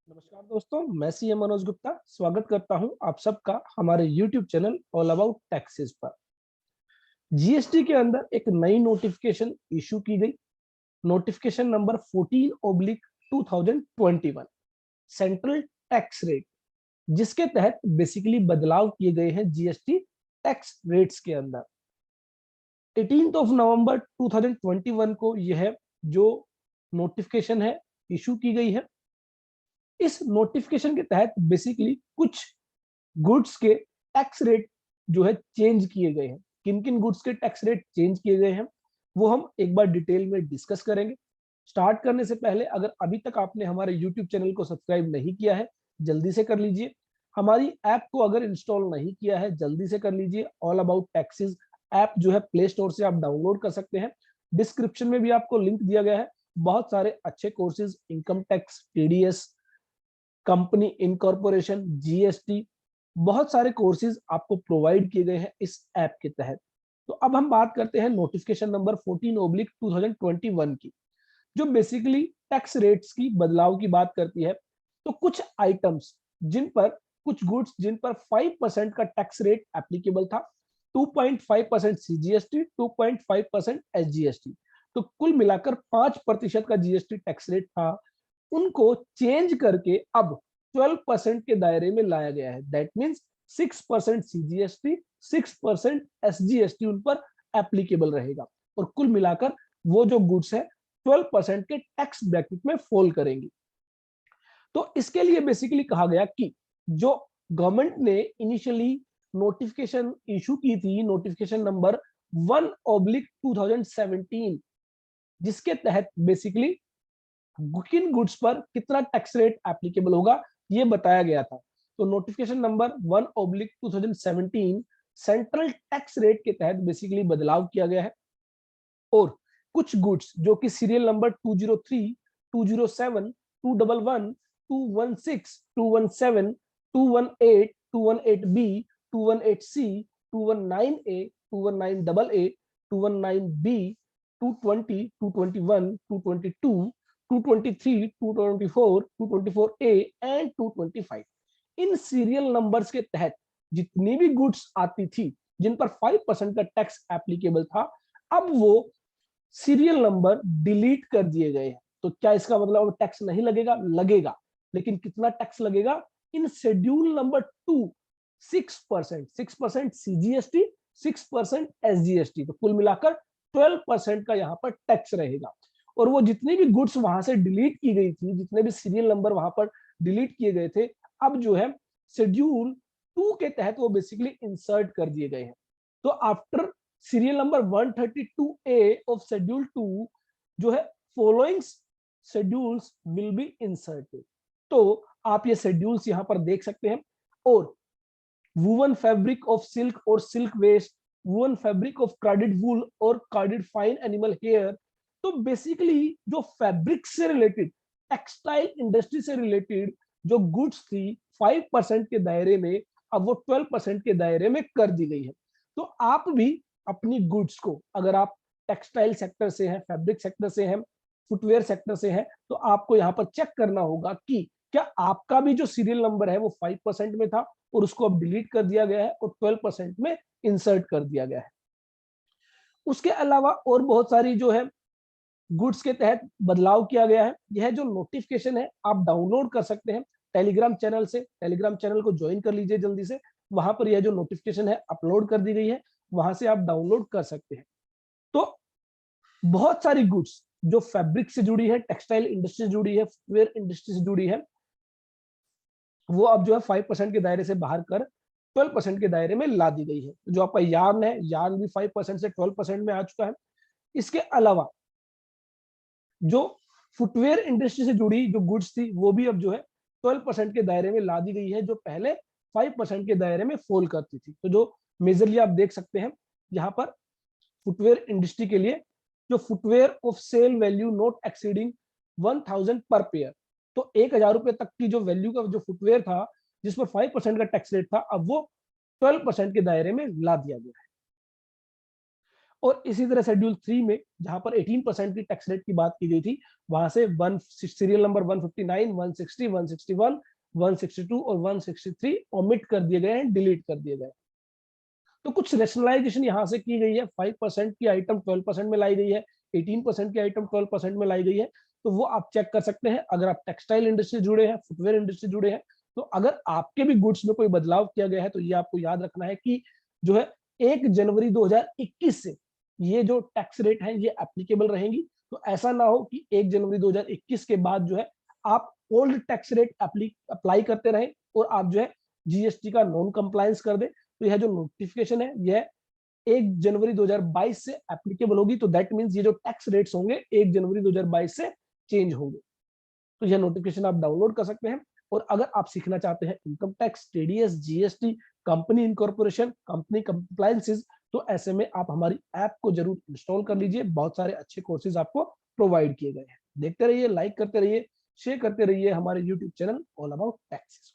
नमस्कार दोस्तों, मैं सी एम मनोज गुप्ता स्वागत करता हूं आप सबका हमारे YouTube channel all about taxes पर। जीएसटी के अंदर एक नई नोटिफिकेशन इशू की गई, notification number 14/2021 central tax rate, जिसके तहत बेसिकली बदलाव किए गए हैं जीएसटी टैक्स रेट्स के अंदर। 18 नवंबर 2021 को यह जो नोटिफिकेशन है इशू की गई है। इस नोटिफिकेशन के तहत बेसिकली कुछ गुड्स के टैक्स रेट जो है चेंज किए गए हैं। किन किन गुड्स के टैक्स रेट चेंज किए गए हैं वो हम एक बार डिटेल में डिस्कस करेंगे। स्टार्ट करने से पहले अगर अभी तक आपने हमारे यूट्यूब चैनल को सब्सक्राइब नहीं किया है जल्दी से कर लीजिए। हमारी ऐप को अगर इंस्टॉल नहीं किया है जल्दी से कर लीजिए। ऑल अबाउट टैक्सेस ऐप जो है प्ले स्टोर से आप डाउनलोड कर सकते हैं। डिस्क्रिप्शन में भी आपको लिंक दिया गया है। बहुत सारे अच्छे courses, income tax, TDS, company incorporation, GST, बहुत सारे कोर्सेज आपको प्रोवाइड किए गए हैं इस ऐप के तहत। तो अब हम बात करते हैं नोटिफिकेशन नंबर 14/2021 की, जो बेसिकली टैक्स रेट्स की बदलाव की बात करती है। तो कुछ आइटम्स जिन पर, कुछ गुड्स जिन पर 5% का टैक्स रेट एप्लीकेबल था, 2.5% सीजीएसटी, 2.5% एसजीएसटी, तो कुल मिलाकर 5% का जीएसटी टैक्स रेट था, उनको चेंज करके अब 12% के दायरे में लाया गया है। दैट मीन्स 6% सीजीएसटी, 6% एसजीएसटी उन पर एप्लीकेबल रहेगा और कुल मिलाकर वो जो गुड्स है 12% के टैक्स ब्रैकेट में फॉल करेंगी। तो इसके लिए बेसिकली कहा गया कि जो गवर्नमेंट ने इनिशियली नोटिफिकेशन इशू की थी, नोटिफिकेशन नंबर 1/2017, जिसके तहत बेसिकली किन गुड्स पर कितना टैक्स रेट एप्लीकेबल होगा ये बताया गया था। तो notification number 1/2017 central tax rate के तहत बेसिकली बदलाव किया गया है और कुछ गुड्स जो कि serial number 203, 207, 211, 216, 217, 218, 218B, 218C, 219A, 219AA, 219B, 220, 221, 222, 223, 224, 224A and 225, in serial numbers के तहत जितनी भी गुड्स आती थी जिन पर 5% का टैक्स एप्लीकेबल था, अब वो सीरियल नंबर डिलीट कर दिए गए हैं। तो क्या इसका मतलब अब टैक्स नहीं लगेगा? लगेगा, लेकिन कितना टैक्स लगेगा? इन शेड्यूल नंबर 2 6% सीजीएसटी, 6% एसजीएसटी, तो कुल मिलाकर 12% का यहाँ पर टैक्स रहेगा। और वो जितनी भी गुड्स वहां से डिलीट की गई थी, जितने भी सीरियल नंबर वहां पर डिलीट किए गए थे, अब जो है शेड्यूल 2 के तहत वो बेसिकली इंसर्ट कर दिए गए हैं। तो after serial number 132A of schedule 2 जो है following schedules will be inserted. तो आप ये शेड्यूल्स यहां पर देख सकते हैं। और वूवन फैब्रिक ऑफ सिल्क और silk waste, woven fabric of carded wool और कार्डेड फाइन एनिमल हेयर, तो बेसिकली जो फैब्रिक से रिलेटेड, टेक्सटाइल इंडस्ट्री से रिलेटेड जो गुड्स थी 5% के दायरे में, अब वो 12% के दायरे में कर दी गई है। तो आप भी अपनी गुड्स को, अगर आप टेक्सटाइल सेक्टर से हैं, फैब्रिक सेक्टर से हैं, फुटवेयर सेक्टर से हैं, तो आपको यहाँ पर चेक करना होगा कि क्या आपका भी जो सीरियल नंबर है वो 5% में था और उसको अब डिलीट कर दिया गया है और 12% में इंसर्ट कर दिया गया है। उसके अलावा और बहुत सारी जो है गुड्स के तहत बदलाव किया गया है। यह जो नोटिफिकेशन है आप डाउनलोड कर सकते हैं टेलीग्राम चैनल से। टेलीग्राम चैनल को ज्वाइन कर लीजिए जल्दी से, वहां पर यह जो नोटिफिकेशन है अपलोड कर दी गई है, वहां से आप डाउनलोड कर सकते हैं। तो बहुत सारी गुड्स जो फैब्रिक से जुड़ी है, टेक्सटाइल इंडस्ट्री से जुड़ी है, फुटवेयर इंडस्ट्री से जुड़ी है, वो अब जो है 5% के दायरे से बाहर कर 12% के दायरे में ला दी गई है। जो आपका यार्न है, यार्न भी 5% से 12% में आ चुका है। इसके अलावा जो फुटवेयर इंडस्ट्री से जुड़ी जो गुड्स थी वो भी अब जो है 12% के दायरे में ला दी गई है, जो पहले 5% के दायरे में फॉल करती थी। तो जो मेजरली आप देख सकते हैं यहाँ पर फुटवेयर इंडस्ट्री के लिए, जो footwear of sale value not exceeding 1000 per pair, तो 1000 रुपए तक की जो वैल्यू का जो फुटवेयर था जिस पर 5% का टैक्स रेट था, अब वो 12% के दायरे में ला दिया गया है। और इसी तरह शेड्यूल 3 में जहां पर 18% की टैक्स रेट की बात की गई थी, वहां से सीरियल नंबर 159, 160, 161, 162 और 163 ओमिट कर दिए गए हैं, डिलीट कर दिए गए। तो कुछ रेशनलाइजेशन यहाँ से की गई है। 5% की आइटम 12% में लाई गई है, 18% की आइटम 12% में लाई गई है। तो वो आप चेक कर सकते हैं। अगर आप टेक्सटाइल इंडस्ट्री जुड़े हैं, फुटवेयर इंडस्ट्री जुड़े हैं, तो अगर आपके भी गुड्स में कोई बदलाव किया गया है, तो ये आपको याद रखना है कि जो है 1 जनवरी 2021 से ये जो टैक्स रेट है ये एप्लीकेबल रहेंगी। तो ऐसा ना हो कि 1 जनवरी 2021 के बाद जो है आप ओल्ड टैक्स रेट अप्लाई करते रहें और आप जो है जीएसटी का नॉन कंप्लायंस कर दें। तो यह जो नोटिफिकेशन है यह 1 जनवरी 2022 से एप्लीकेबल होगी। तो दैट मींस ये जो टैक्स रेट्स होंगे 1 जनवरी 2022 से चेंज होंगे। तो यह नोटिफिकेशन आप डाउनलोड कर सकते हैं। और अगर आप सीखना चाहते हैं income tax, TDS, GST, company incorporation, company compliances, तो ऐसे में आप हमारी ऐप को जरूर इंस्टॉल कर लीजिए। बहुत सारे अच्छे कोर्सेज आपको प्रोवाइड किए गए हैं। देखते रहिए, लाइक करते रहिए, शेयर करते रहिए हमारे YouTube channel all about taxes.